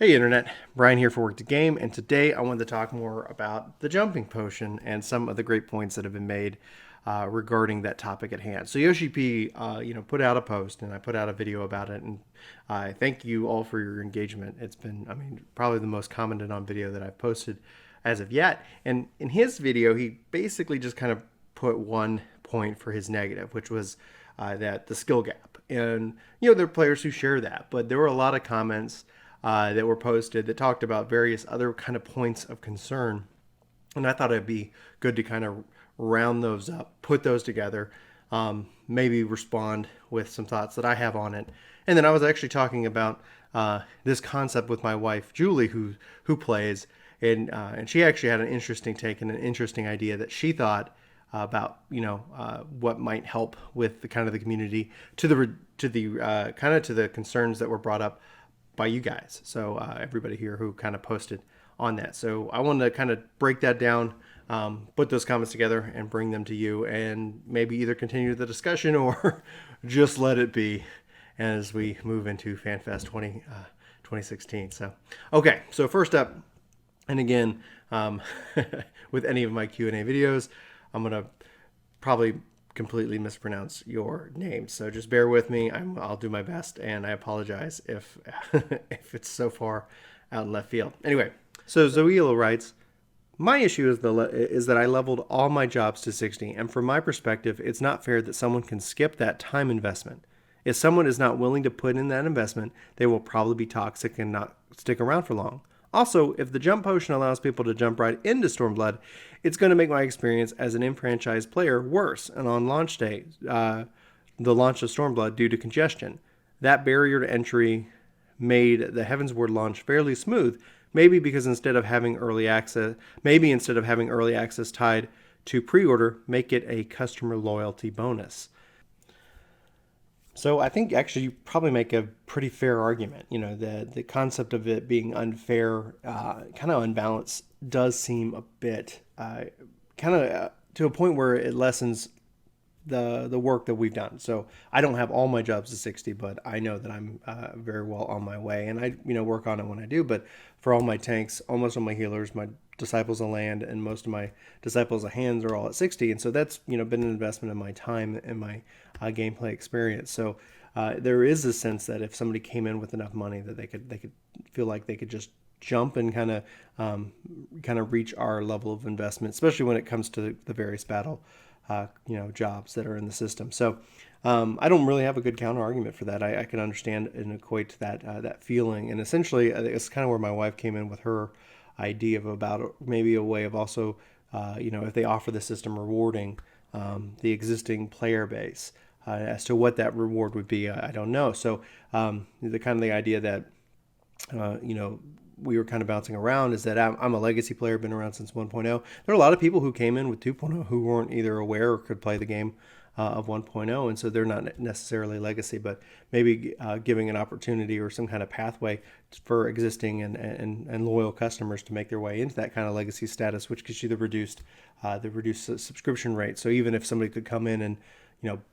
Hey Internet, Brian here for Work to Game, and today I wanted to talk more about the jumping potion and some of the great points that have been made regarding that topic at hand. So Yoshi-P, put out a post, and I put out a video about it, and I thank you all for your engagement. It's been, probably the most commented on video that I've posted as of yet. And in his video, he basically just kind of put one point for his negative, which was that the skill gap. And there are players who share that, but there were a lot of comments that were posted that talked about various other kind of points of concern. And I thought it'd be good to kind of round those up, put those together, maybe respond with some thoughts that I have on it. And then I was actually talking about this concept with my wife, Julie, who plays, and she actually had an interesting take and an interesting idea that she thought about what might help with the kind of the community to the concerns that were brought up by you guys. So everybody here who kind of posted on that. So I wanted to kind of break that down, put those comments together and bring them to you, and maybe either continue the discussion or just let it be as we move into FanFest 2016. So, okay. So first up, and again, with any of my Q&A videos, I'm going to probably completely mispronounce your name, so just bear with me. I'll do my best, and I apologize if if it's so far out in left field. Anyway, so Zoila writes, my issue is that I leveled all my jobs to 60, and from my perspective, it's not fair that someone can skip that time investment. If someone is not willing to put in that investment, they will probably be toxic and not stick around for long. Also, if the jump potion allows people to jump right into Stormblood, it's going to make my experience as an enfranchised player worse. And on launch day, the launch of Stormblood due to congestion, that barrier to entry made the Heavensward launch fairly smooth. Maybe instead of having early access tied to pre-order, make it a customer loyalty bonus. So I think actually you probably make a pretty fair argument. The concept of it being unfair, kind of unbalanced, does seem a bit to a point where it lessens the work that we've done. So I don't have all my jobs to 60, but I know that I'm very well on my way, and I work on it when I do. But for all my tanks, almost all my healers, my disciples of land, and most of my disciples of hands are all at 60, and so that's been an investment in my time and my gameplay experience. So there is a sense that if somebody came in with enough money, that they could feel like they could just jump and kind of reach our level of investment, especially when it comes to the various battle jobs that are in the system. So I don't really have a good counter argument for that. I can understand and equate that feeling, and essentially it's kind of where my wife came in with her idea of about maybe a way of also if they offer the system rewarding the existing player base. As to what that reward would be, I don't know. So the idea that we were kind of bouncing around is that I'm a legacy player, been around since 1.0. There are a lot of people who came in with 2.0 who weren't either aware or could play the game of 1.0, and so they're not necessarily legacy, but maybe giving an opportunity or some kind of pathway for existing and loyal customers to make their way into that kind of legacy status, which gives you the reduced subscription rate. So even if somebody could come in and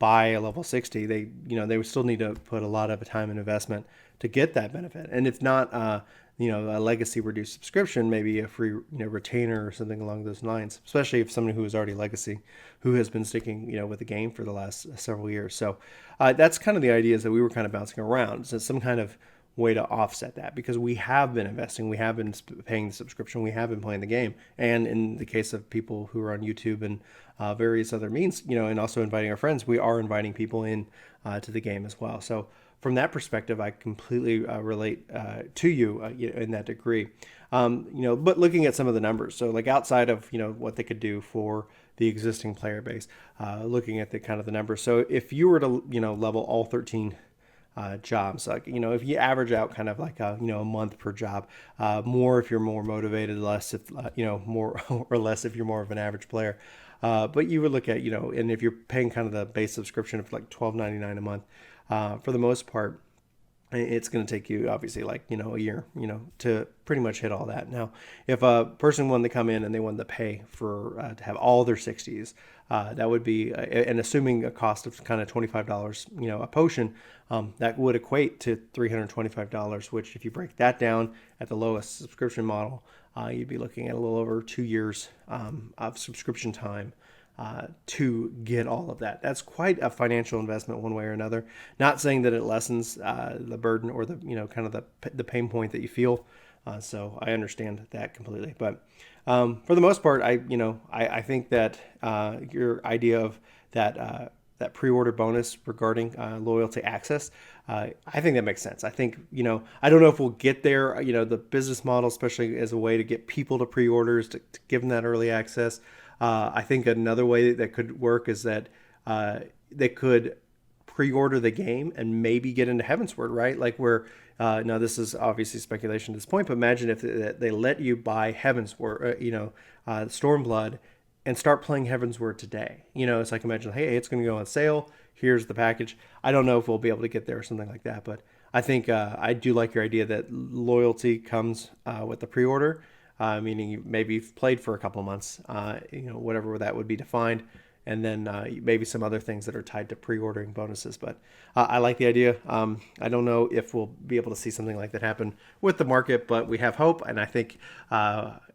buy a level 60, they would still need to put a lot of time and investment to get that benefit. And if not, a legacy reduced subscription, maybe a free, retainer or something along those lines, especially if somebody who is already legacy, who has been sticking, with the game for the last several years. So that's kind of the ideas that we were kind of bouncing around. So some kind of way to offset that, because we have been investing, we have been paying the subscription, we have been playing the game, and in the case of people who are on YouTube and various other means, and also inviting our friends, we are inviting people in to the game as well. So from that perspective, I completely relate to you in that degree. But looking at some of the numbers, so like outside of what they could do for the existing player base, looking at the kind of the numbers. So if you were to level all 13 jobs, like if you average out kind of like a month per job, more if you're more motivated, less if more or less if you're more of an average player, but you would look at and if you're paying kind of the base subscription of like $12.99 a month, for the most part, it's going to take you obviously like a year to pretty much hit all that. Now if a person wanted to come in and they wanted to pay for to have all their 60s, That would be, and assuming a cost of kind of $25, a potion, that would equate to $325, which if you break that down at the lowest subscription model, you'd be looking at a little over 2 years of subscription time to get all of that. That's quite a financial investment one way or another. Not saying that it lessens the burden or the, kind of the pain point that you feel. So I understand that completely. But for the most part, I think that your idea of that pre-order bonus regarding loyalty access, I think that makes sense. I think, I don't know if we'll get there, the business model, especially as a way to get people to pre-orders, to give them that early access. I think another way that could work is that they could pre-order the game and maybe get into Heavensward, right? Like where, now this is obviously speculation at this point, but imagine if they let you buy Heavensward, Stormblood, and start playing Heavensward today. It's like, imagine, hey, it's going to go on sale. Here's the package. I don't know if we'll be able to get there or something like that, but I think I do like your idea that loyalty comes with the pre-order, meaning you maybe you've played for a couple months, whatever that would be defined, and then maybe some other things that are tied to pre-ordering bonuses. But I like the idea. I don't know if we'll be able to see something like that happen with the market, but we have hope, and I think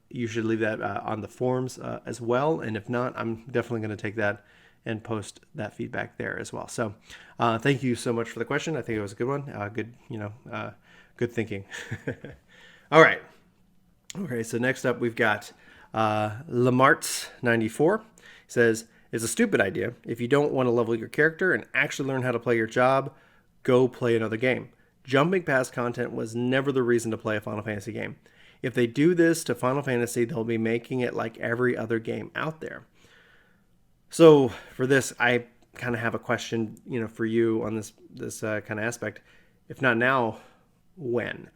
you should leave that on the forums as well. And if not, I'm definitely going to take that and post that feedback there as well. So thank you so much for the question. I think it was a good one. Good thinking. All right. Okay, so next up we've got Lamars 94. He says, it's a stupid idea. If you don't want to level your character and actually learn how to play your job, go play another game. Jumping past content was never the reason to play a Final Fantasy game. If they do this to Final Fantasy, they'll be making it like every other game out there. So for this, I kind of have a question, for you on this kind of aspect. If not now, when?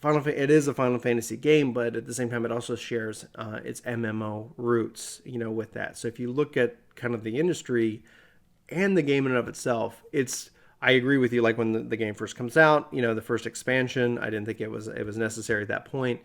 It is a Final Fantasy game, but at the same time, it also shares its MMO roots, with that. So if you look at kind of the industry and the game in and of itself, I agree with you. Like when the game first comes out, the first expansion, I didn't think it was necessary at that point.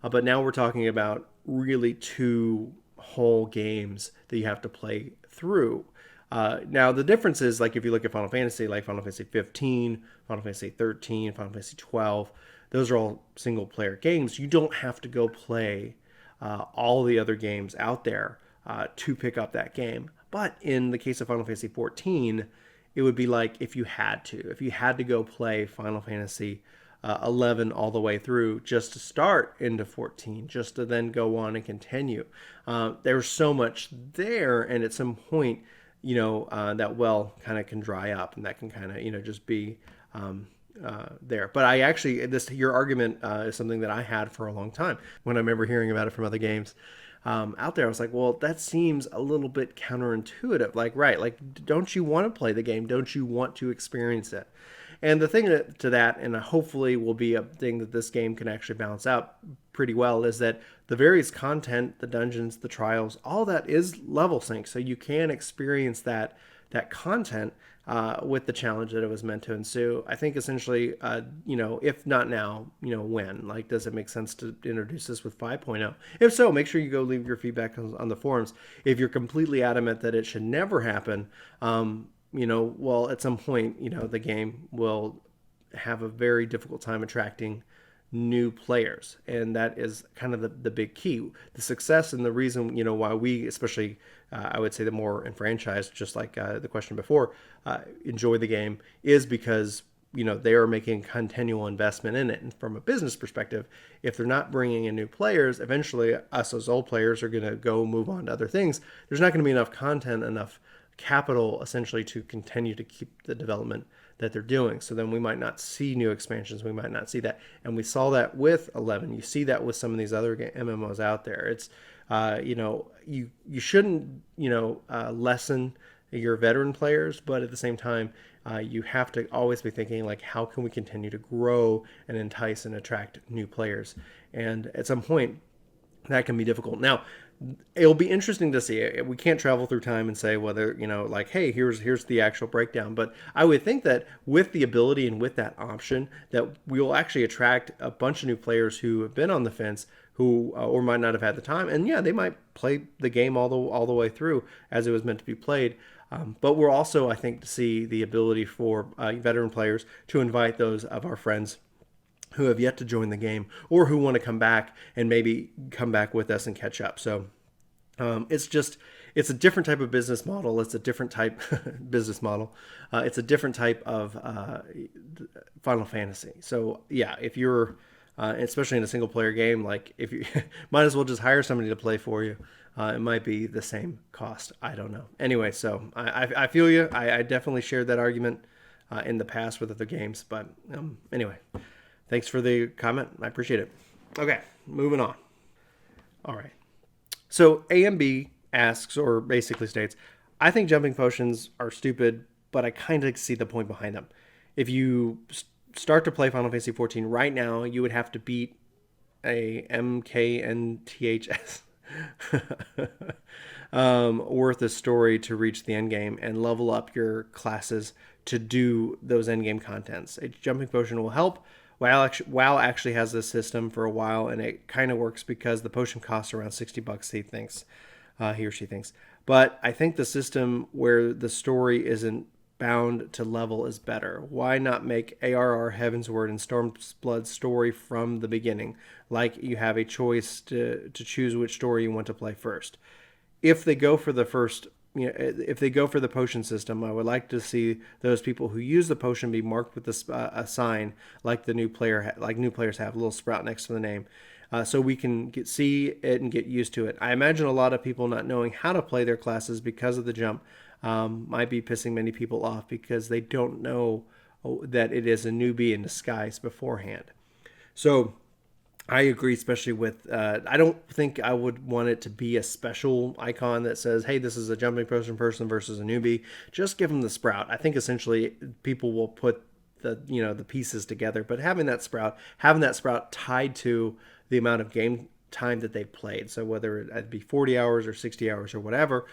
But now we're talking about really 2 whole games that you have to play through. Now the difference is, like if you look at Final Fantasy, like Final Fantasy 15, Final Fantasy 13, Final Fantasy 12. Those are all single player games. You don't have to go play all the other games out there to pick up that game. But in the case of Final Fantasy 14, it would be like if you had to go play Final Fantasy 11 all the way through just to start into 14, just to then go on and continue. There's so much there, and at some point, that well kind of can dry up, and that can kind of, just be there. But I actually, your argument is something that I had for a long time when I remember hearing about it from other games out there. I was like, well, that seems a little bit counterintuitive. Like, right, like, don't you want to play the game? Don't you want to experience it? And the thing to that, and hopefully will be a thing that this game can actually balance out pretty well, is that the various content, the dungeons, the trials, all that is level sync. So you can experience that content with the challenge that it was meant to ensue. I think essentially, if not now, when? Like, does it make sense to introduce this with 5.0? If so, make sure you go leave your feedback on the forums. If you're completely adamant that it should never happen, well, at some point, the game will have a very difficult time attracting new players, and that is kind of the big key. The success and the reason why we, especially I would say the more enfranchised, just like the question before, enjoy the game, is because they are making continual investment in it. And from a business perspective, if they're not bringing in new players, eventually us as old players are going to go move on to other things. There's not going to be enough content, enough capital essentially to continue to keep the development that they're doing. So then we might not see new expansions. We might not see that. And we saw that with 11. You see that with some of these other MMOs out there. It's, you shouldn't, lessen your veteran players, but at the same time, you have to always be thinking, like, how can we continue to grow and entice and attract new players? And at some point, that can be difficult. Now, it'll be interesting to see. We can't travel through time and say whether, like, hey, here's the actual breakdown. But I would think that with the ability and with that option, that we will actually attract a bunch of new players who have been on the fence, who or might not have had the time, and yeah, they might play the game all the way through as it was meant to be played. But we're also, I think, to see the ability for veteran players to invite those of our friends who have yet to join the game or who want to come back and maybe come back with us and catch up. So it's a different type of business model. It's a different type business model. It's a different type of Final Fantasy. So yeah, if you're especially in a single player game, like if you might as well just hire somebody to play for you. It might be the same cost. I don't know. Anyway, so I feel you. I definitely shared that argument in the past with other games. But anyway, thanks for the comment. I appreciate it. Okay, moving on. All right. So AMB asks, or basically states, I think jumping potions are stupid, but I kind of see the point behind them. If you start to play Final Fantasy XIV right now, you would have to beat a MKNTHS worth of story to reach the end game and level up your classes to do those end game contents. A jumping potion will help. WoW actually has this system for a while, and it kind of works because the potion costs around $60. He or she thinks. But I think the system where the story isn't bound to level is better. Why not make ARR Heavensward and Stormblood story from the beginning, like you have a choice to choose which story you want to play first? If they go for the first, if they go for the potion system, I would like to see those people who use the potion be marked with a sign like the new player, like new players have, a little sprout next to the name. So we can see it and get used to it. I imagine a lot of people not knowing how to play their classes because of the jump might be pissing many people off because they don't know that it is a newbie in disguise beforehand. So I agree, especially with, I don't think I would want it to be a special icon that says, hey, this is a jumping potion person versus a newbie. Just give them the sprout. I think essentially people will put the pieces together, but having that sprout tied to the amount of game time that they've played. So whether it be 40 hours or 60 hours or whatever,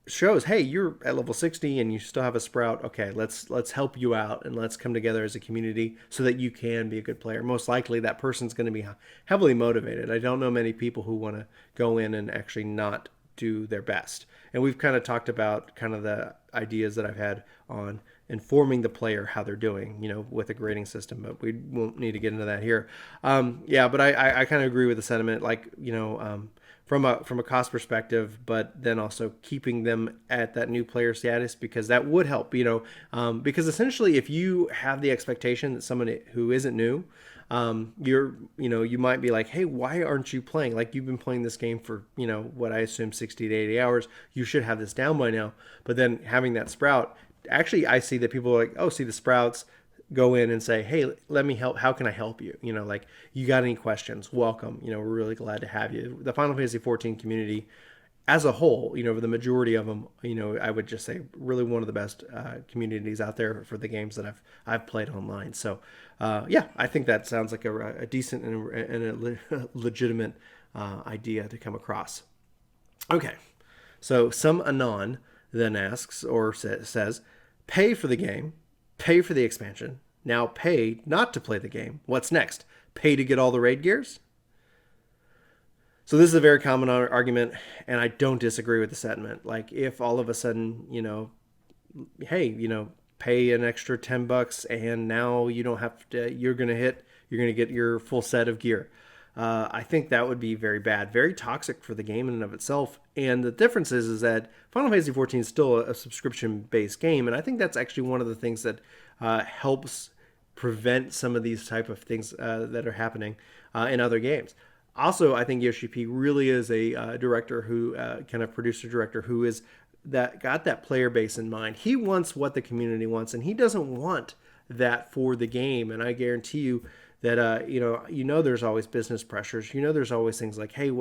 shows, hey, you're at level 60 and you still have a sprout. Okay, let's help you out and let's come together as a community so that you can be a good player. Most likely that person's going to be heavily motivated. I don't know many people who want to go in and actually not do their best. And we've kind of talked about kind of the ideas that I've had on informing the player how they're doing, with a grading system, but we won't need to get into that here. But I kind of agree with the sentiment, like, from a cost perspective, but then also keeping them at that new player status, because that would help, because essentially if you have the expectation that someone who isn't new, you might be like, hey, why aren't you playing? Like, you've been playing this game for, what I assume 60 to 80 hours. You should have this down by now. But then having that sprout, actually, I see that people are like, oh, see the sprouts, go in and say, hey, let me help. How can I help you? Like, you got any questions? Welcome. We're really glad to have you. The Final Fantasy XIV community as a whole, the majority of them, I would just say really one of the best communities out there for the games that I've played online. So, I think that sounds like a decent and a legitimate idea to come across. Okay, so some Anon then asks or says, pay for the game, pay for the expansion, now pay not to play the game. What's next? Pay to get all the raid gears? So this is a very common argument, and I don't disagree with the sentiment. Like, if all of a sudden, hey, pay an extra $10 and now you don't have to, you're going to get your full set of gear. I think that would be very bad, very toxic for the game in and of itself. And the difference is that Final Fantasy XIV is still a subscription-based game, and I think that's actually one of the things that helps prevent some of these type of things that are happening in other games. Also, I think Yoshi-P really is a director who, kind of producer-director, who is got that player base in mind. He wants what the community wants, and he doesn't want that for the game. And I guarantee you that there's always business pressures. There's always things like, hey,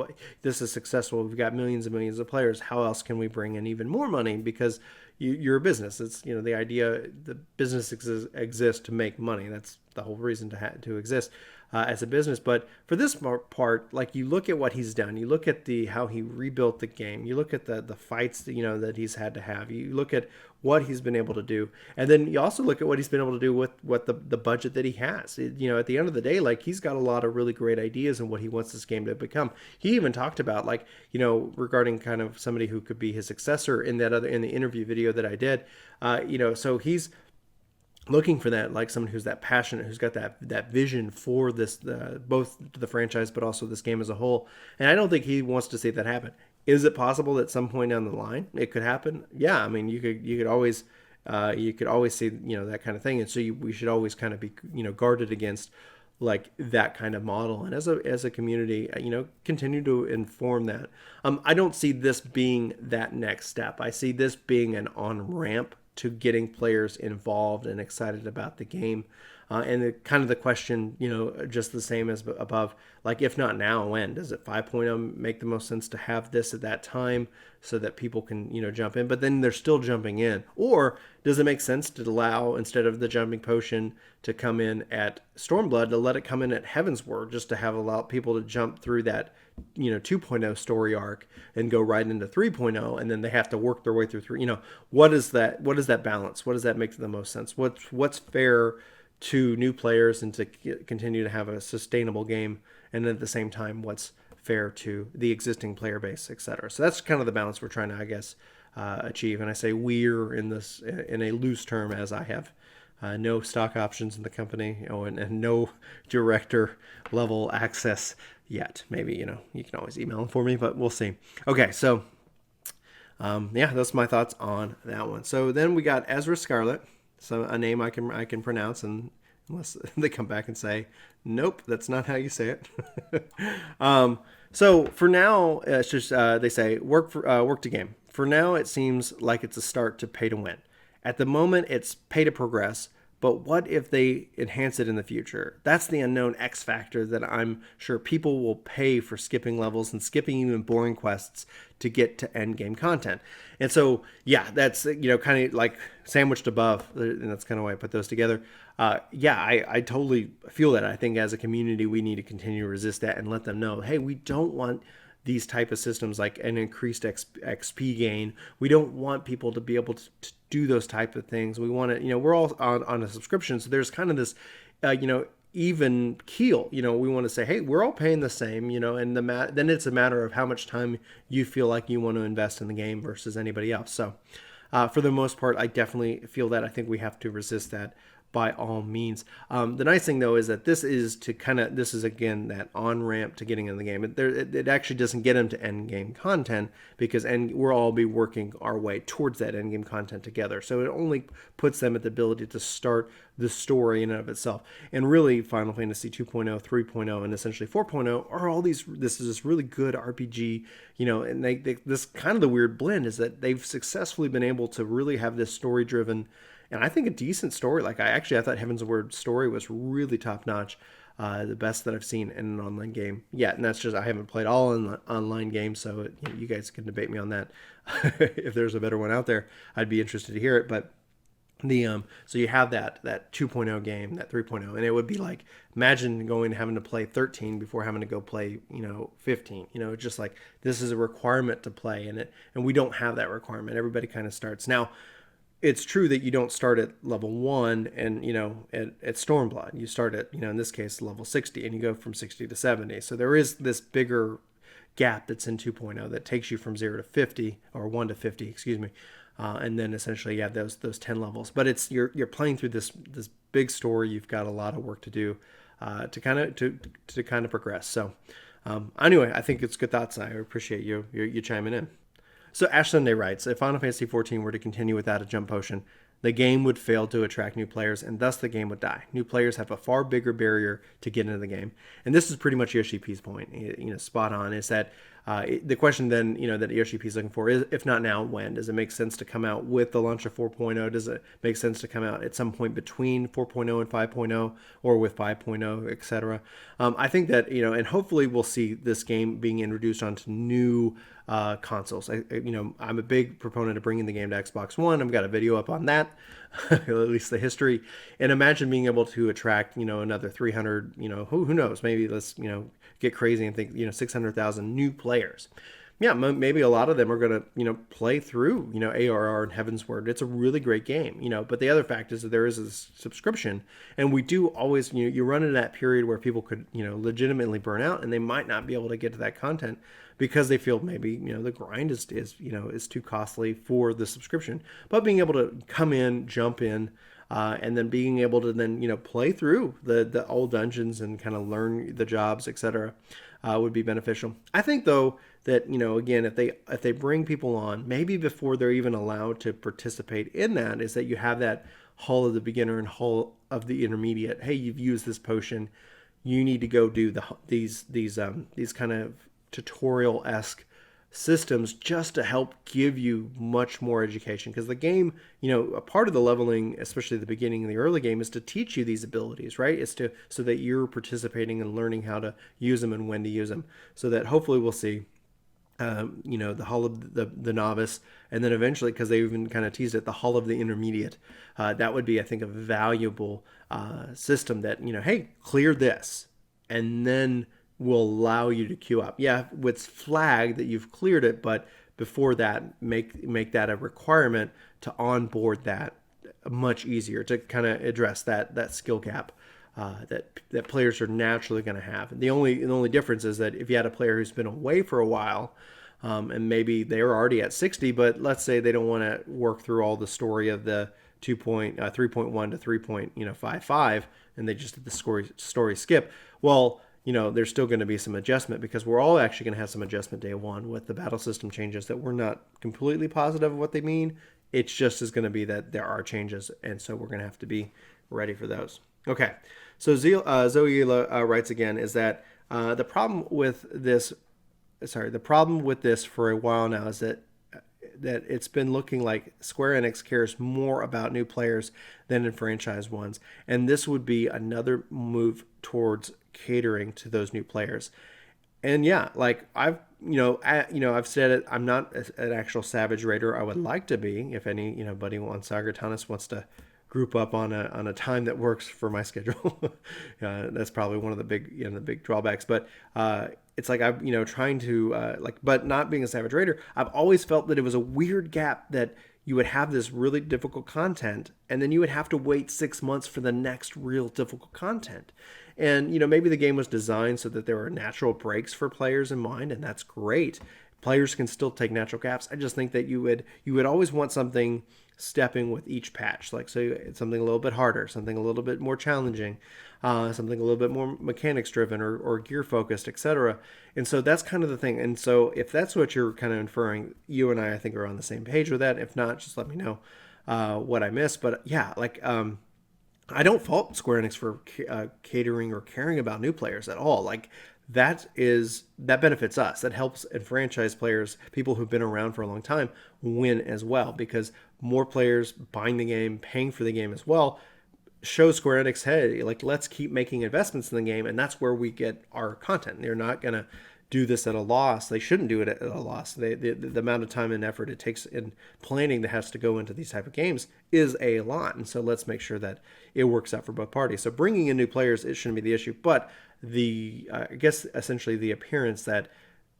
this is successful. We've got millions and millions of players. How else can we bring in even more money? Because you're a business. It's the idea, the business exists to make money. That's the whole reason to exist as a business. But for this part, like, you look at what he's done, you look at how he rebuilt the game, you look at the fights that, that he's had to have, you look at what he's been able to do, and then you also look at what he's been able to do with what the budget that he has. At the end of the day, like, he's got a lot of really great ideas and what he wants this game to become. He even talked about, like, regarding kind of somebody who could be his successor in the interview video that I did. So he's looking for that, like, someone who's that passionate, who's got that vision for this, both the franchise but also this game as a whole. And I don't think he wants to see that happen. Is it possible that at some point down the line it could happen? Yeah, I mean, you could always see that kind of thing, and so we should always kind of be guarded against like that kind of model, and as a community, continue to inform that. I don't see this being that next step. I see this being an on-ramp to getting players involved and excited about the game. And the question, just the same as above, like, if not now, when? Does it 5.0 make the most sense to have this at that time so that people can, jump in, but then they're still jumping in? Or does it make sense to allow, instead of the jumping potion to come in at Stormblood, to let it come in at Heavensward, just to allow people to jump through that 2.0 story arc and go right into 3.0, and then they have to work their way through 3. What is that balance? What does that make the most sense? What's fair to new players and to continue to have a sustainable game, and at the same time what's fair to the existing player base, etc. So that's kind of the balance we're trying to, I guess, achieve. And I say we're in this in a loose term, as I have no stock options in the company, and no director level access yet. Maybe you can always email them for me, but we'll see. Okay, so that's my thoughts on that one. So then we got Ezra Scarlet, so a name I can pronounce, and unless they come back and say, nope, that's not how you say it. So for now, it's just they say work to game. For now, it seems like it's a start to pay to win. At the moment, it's pay to progress. But what if they enhance it in the future? That's the unknown X factor that I'm sure people will pay for skipping levels and skipping even boring quests to get to end game content. And so, yeah, that's, kind of like sandwiched above, and that's kind of why I put those together. I totally feel that. I think as a community, we need to continue to resist that and let them know, hey, we don't want these type of systems like an increased XP gain. We don't want people to be able to do those type of things. We want to, we're all on a subscription, so there's kind of this, even keel. We want to say, hey, we're all paying the same, and then it's a matter of how much time you feel like you want to invest in the game versus anybody else. So for the most part, I definitely feel that. I think we have to resist that by all means. The nice thing though is that this is again that on-ramp to getting in the game. It actually doesn't get them to end game content, because we'll all be working our way towards that end game content together. So it only puts them at the ability to start the story in and of itself. And really, Final Fantasy 2.0, 3.0, and essentially 4.0 are all these. This is this really good RPG, and this kind of the weird blend is that they've successfully been able to really have this story-driven, and I think a decent story. Like, I thought Heavensward story was really top notch, the best that I've seen in an online game yet. And that's just, I haven't played all online games, so you guys can debate me on that. If there's a better one out there, I'd be interested to hear it. But so you have that 2.0 game, that 3.0, and it would be like, imagine having to play 13 before having to go play 15. It's just like, this is a requirement to play, and we don't have that requirement. Everybody kind of starts now. It's true that you don't start at level 1 and, at Stormblood. You start at, in this case, level 60, and you go from 60 to 70. So there is this bigger gap that's in 2.0 that takes you from 0 to 50, or 1 to 50, excuse me. And then essentially you have those 10 levels. But it's you're playing through this big story. You've got a lot of work to do to kind of progress. So anyway, I think it's good thoughts. I appreciate you chiming in. So Ash Sunday writes, if Final Fantasy XIV were to continue without a jump potion, the game would fail to attract new players, and thus the game would die. New players have a far bigger barrier to get into the game. And this is pretty much Yoshi-P's point, spot on, is that the question then, that Yoshi-P is looking for is, if not now, when? Does it make sense to come out with the launch of 4.0? Does it make sense to come out at some point between 4.0 and 5.0, or with 5.0, etc.? I think that, and hopefully we'll see this game being introduced onto new consoles. I'm a big proponent of bringing the game to Xbox One. I've got a video up on that. that, at least the history. And imagine being able to attract, another 300, who knows, maybe let's, get crazy and think, 600,000 new players. Yeah, maybe a lot of them are going to, play through, ARR and Heavensward. It's a really great game, but the other fact is that there is a subscription, and we do always, you run into that period where people could, legitimately burn out, and they might not be able to get to that content because they feel maybe, the grind is too costly for the subscription. But being able to come in, jump in, and then being able to then, play through the old dungeons and kind of learn the jobs, etc., would be beneficial. I think, though, that, again, if they bring people on, maybe before they're even allowed to participate in that, is that you have that Hall of the Beginner and Hall of the Intermediate. Hey, you've used this potion, you need to go do these kind of tutorial-esque systems just to help give you much more education, because the game, a part of the leveling, especially at the beginning of the early game, is to teach you these abilities, right? It's so that you're participating and learning how to use them and when to use them, so that hopefully we'll see the Hall of the Novice, and then eventually, because they even kind of teased it, the Hall of the Intermediate. That would be, I think, a valuable system that, hey, clear this, and then will allow you to queue up. Yeah, it's flagged that you've cleared it, but before that, make that a requirement to onboard that much easier, to kind of address that skill gap that players are naturally going to have. And the only difference is that if you had a player who's been away for a while, and maybe they're already at 60, but let's say they don't want to work through all the story of the 3.1 to 3.55, and they just did the story skip. Well, there's still going to be some adjustment, because we're all actually going to have some adjustment day one with the battle system changes that we're not completely positive of what they mean. It's just as going to be that there are changes, and so we're going to have to be ready for those. Okay, so Zoe writes again, is that the problem with this for a while now is that it's been looking like Square Enix cares more about new players than in franchise ones, and this would be another move towards catering to those new players. And yeah, like I've said it, I'm not an actual Savage Raider. I would like to be, if anybody on Sagratanis wants to group up on a time that works for my schedule. That's probably one of the big drawbacks. But it's like I'm trying to but not being a Savage Raider, I've always felt that it was a weird gap that you would have this really difficult content, and then you would have to wait 6 months for the next real difficult content. And maybe the game was designed so that there were natural breaks for players in mind, and that's great. Players can still take natural gaps. I just think that you would always want something stepping with each patch, like so it's something a little bit harder, something a little bit more challenging, something a little bit more mechanics driven or gear focused, etc. And so that's kind of the thing. And so if that's what you're kind of inferring, you and I think are on the same page with that. If not, just let me know what I missed. But yeah, I don't fault Square Enix for catering or caring about new players at all. Like that benefits us. That helps franchise players, people who've been around for a long time, win as well, because more players buying the game, paying for the game as well, shows Square Enix, hey, let's keep making investments in the game, and that's where we get our content. They're not gonna do this at a loss. They shouldn't do it at a loss. The amount of time and effort it takes in planning that has to go into these type of games is a lot. And so let's make sure that it works out for both parties. So bringing in new players, it shouldn't be the issue. But I guess essentially the appearance that,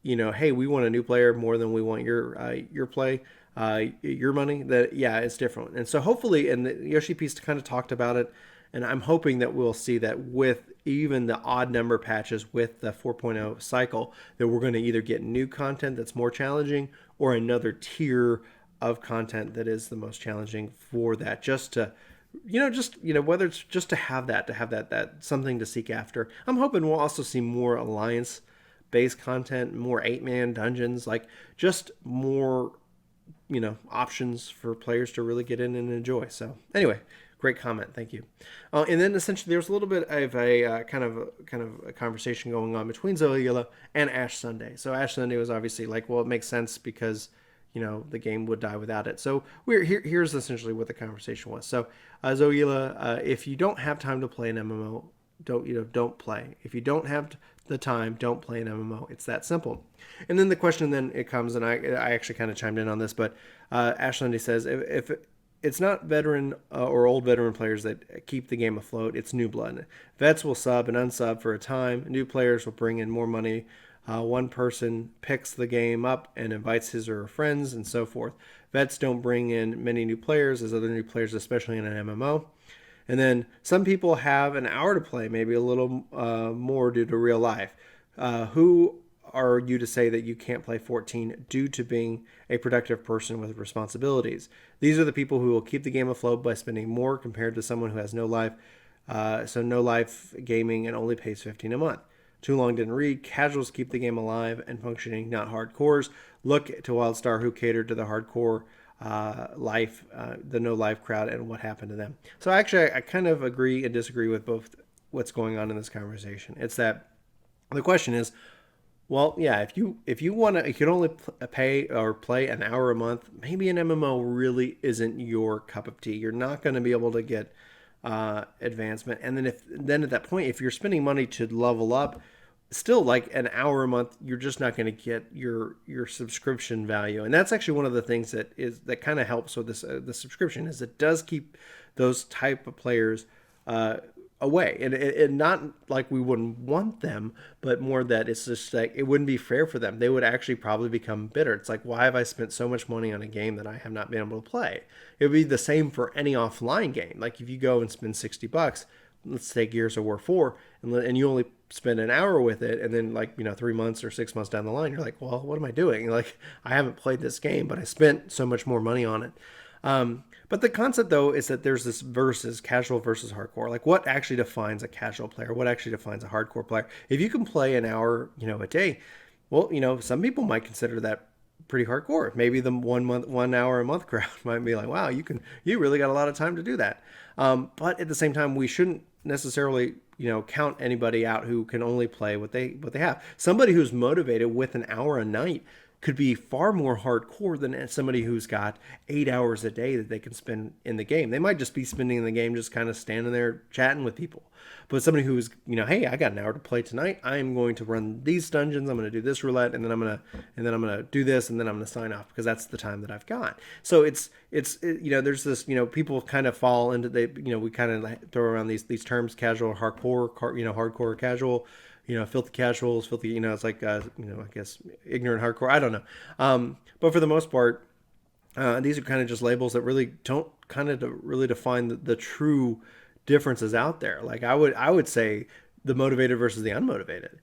hey, we want a new player more than we want your play, your money, that, yeah, it's different. And so hopefully, and Yoshi-P kind of talked about it, and I'm hoping that we'll see that with even the odd number patches with the 4.0 cycle, that we're going to either get new content that's more challenging or another tier of content that is the most challenging for that, just to, whether it's just to have that something to seek after. I'm hoping we'll also see more alliance-based content, more 8-man dungeons, like just more, options for players to really get in and enjoy. So anyway, great comment. Thank you. And then essentially there was a little bit of a kind of a conversation going on between Zoila and Ash Sunday. So Ash Sunday was obviously like, well, it makes sense because, the game would die without it. So here's essentially what the conversation was. So Zoila, if you don't have time to play an MMO, don't play. If you don't have the time, don't play an MMO. It's that simple. And then the question then it comes, and I actually kind of chimed in on this, but Ash Sunday says, if it's not veteran or old veteran players that keep the game afloat. It's new blood. Vets will sub and unsub for a time. New players will bring in more money. One person picks the game up and invites his or her friends and so forth. Vets don't bring in many new players as other new players, especially in an MMO. And then some people have an hour to play, maybe a little more due to real life. Who are you to say that you can't play 14 due to being a productive person with responsibilities? These are the people who will keep the game afloat by spending more compared to someone who has no life. So no life gaming and only pays 15 a month. Too long didn't read. Casuals keep the game alive and functioning, not hardcores. Look to WildStar, who catered to the hardcore life, the no life crowd, and what happened to them. So actually, I kind of agree and disagree with both what's going on in this conversation. It's that the question is, well, yeah, if you want to, you can only pay or play an hour a month. Maybe an MMO really isn't your cup of tea. You're not going to be able to get advancement, and then at that point, if you're spending money to level up, still like an hour a month, you're just not going to get your subscription value. And that's actually one of the things that kind of helps with this the subscription is it does keep those type of players away, and not like we wouldn't want them, but more that it's just like it wouldn't be fair for them. They would actually probably become bitter. It's like, why have I spent so much money on a game that I have not been able to play? It would be the same for any offline game. Like if you go and spend $60, let's take Gears of War 4, and you only spend an hour with it, and then 3 months or 6 months down the line, you're like, well, what am I doing? Like I haven't played this game, but I spent so much more money on it. But the concept, though, is that there's this versus casual versus hardcore. Like, what actually defines a casual player? What actually defines a hardcore player? If you can play an hour, a day, well, some people might consider that pretty hardcore. Maybe the 1 hour a month crowd might be like, wow, you really got a lot of time to do that. But at the same time, we shouldn't necessarily, count anybody out who can only play what they have. Somebody who's motivated with an hour a night could be far more hardcore than somebody who's got 8 hours a day that they can spend in the game. They might just be spending in the game just kind of standing there chatting with people. But somebody who's, hey, I got an hour to play tonight. I am going to run these dungeons. I'm going to do this roulette, and then I'm going to do this, and then I'm going to sign off because that's the time that I've got. So it's there's this, people kind of fall into we kind of throw around these terms, casual, hardcore, hardcore, casual. Filthy casuals, filthy, it's like, I guess ignorant hardcore. I don't know. But for the most part, these are kind of just labels that really don't kind of really define the true differences out there. Like I would say the motivated versus the unmotivated,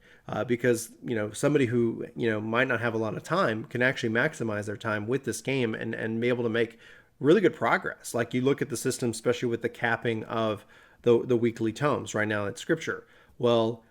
because, somebody who, might not have a lot of time can actually maximize their time with this game and be able to make really good progress. Like you look at the system, especially with the capping of the weekly tomes right now in scripture. Well,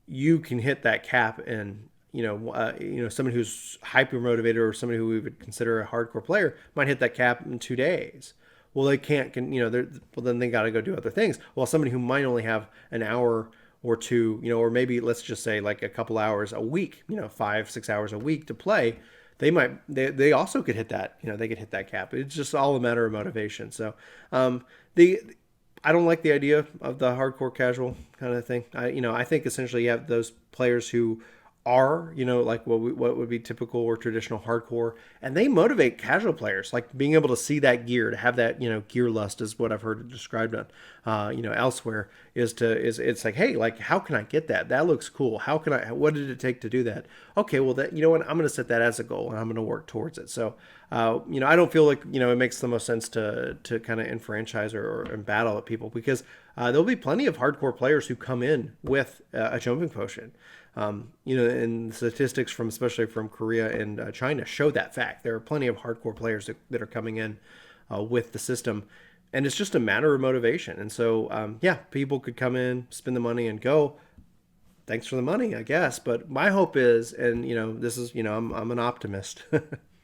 you can hit that cap and somebody who's hyper motivated or somebody who we would consider a hardcore player might hit that cap in 2 days. Well, they can't, well, then they got to go do other things. Well, somebody who might only have an hour or two, or maybe let's just say like a couple hours a week, 5-6 hours a week to play, they also could hit that, they could hit that cap. It's just all a matter of motivation. So, I don't like the idea of the hardcore casual kind of thing. I think essentially you have those players who are, like what would be typical or traditional hardcore, and they motivate casual players, like being able to see that gear, to have that, gear lust is what I've heard it described on, elsewhere, it's like, hey, like, how can I get that? That looks cool. What did it take to do that? Okay, well, that, what, I'm going to set that as a goal and I'm going to work towards it. So, I don't feel like, it makes the most sense to kind of enfranchise or battle at people, because there'll be plenty of hardcore players who come in with a jumping potion. And statistics from, especially from Korea and China, show that fact. There are plenty of hardcore players that are coming in with the system, and it's just a matter of motivation. And so, people could come in, spend the money, and go. Thanks for the money, I guess. But my hope is, and this is, I'm an optimist.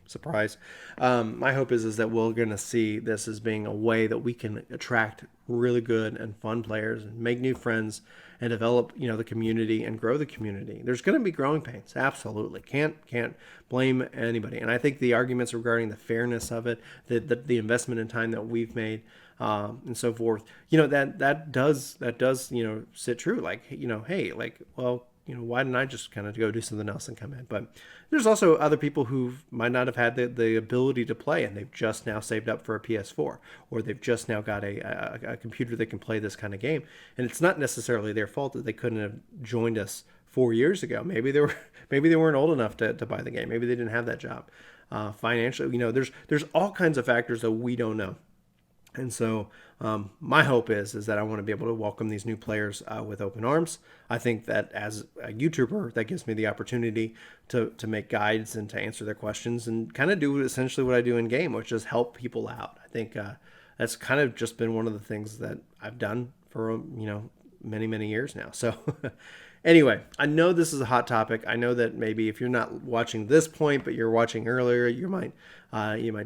Surprise. My hope is that we're going to see this as being a way that we can attract really good and fun players and make new friends and develop, the community and grow the community. There's going to be growing pains. Absolutely. Can't blame anybody. And I think the arguments regarding the fairness of it, the investment in time that we've made, and so forth, that does, sit true. Like, hey, like, well, why didn't I just kind of go do something else and come in? But there's also other people who might not have had the ability to play, and they've just now saved up for a PS4, or they've just now got a computer that can play this kind of game. And it's not necessarily their fault that they couldn't have joined us 4 years ago. Maybe they weren't old enough to buy the game. Maybe they didn't have that job. Financially, there's all kinds of factors that we don't know. And so my hope is that I want to be able to welcome these new players with open arms. I think that as a YouTuber, that gives me the opportunity to make guides and to answer their questions and kind of do essentially what I do in game, which is help people out. I think that's kind of just been one of the things that I've done for many, many years now. So anyway, I know this is a hot topic. I know that maybe if you're not watching this point, but you're watching earlier, you might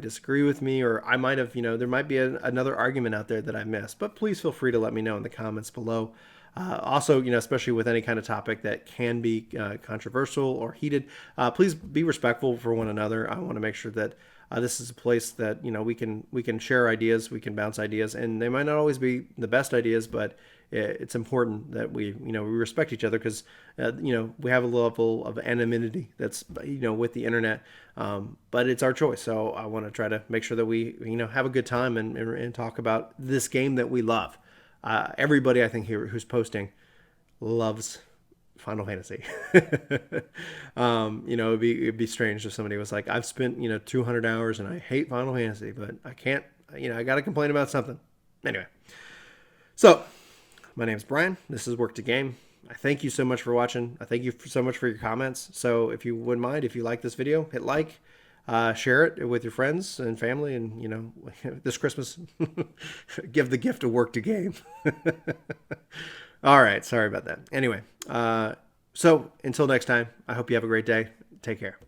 disagree with me, or I might have, there might be another argument out there that I missed. But please feel free to let me know in the comments below. Also, especially with any kind of topic that can be controversial or heated, please be respectful for one another. I want to make sure that this is a place that we can share ideas, we can bounce ideas, and they might not always be the best ideas, but it's important that we respect each other, because we have a level of anonymity that's with the internet, but it's our choice. So I want to try to make sure that we have a good time and talk about this game that we love. Everybody I think here who's posting loves Final Fantasy. It'd be strange if somebody was like, I've spent 200 hours and I hate Final Fantasy, but I can't, I got to complain about something. Anyway, so my name is Brian. This is Work to Game. I thank you so much for watching. I thank you so much for your comments. So if you wouldn't mind, if you like this video, hit like, share it with your friends and family, and this Christmas, give the gift of Work to Game. All right, sorry about that. Anyway, so until next time, I hope you have a great day. Take care.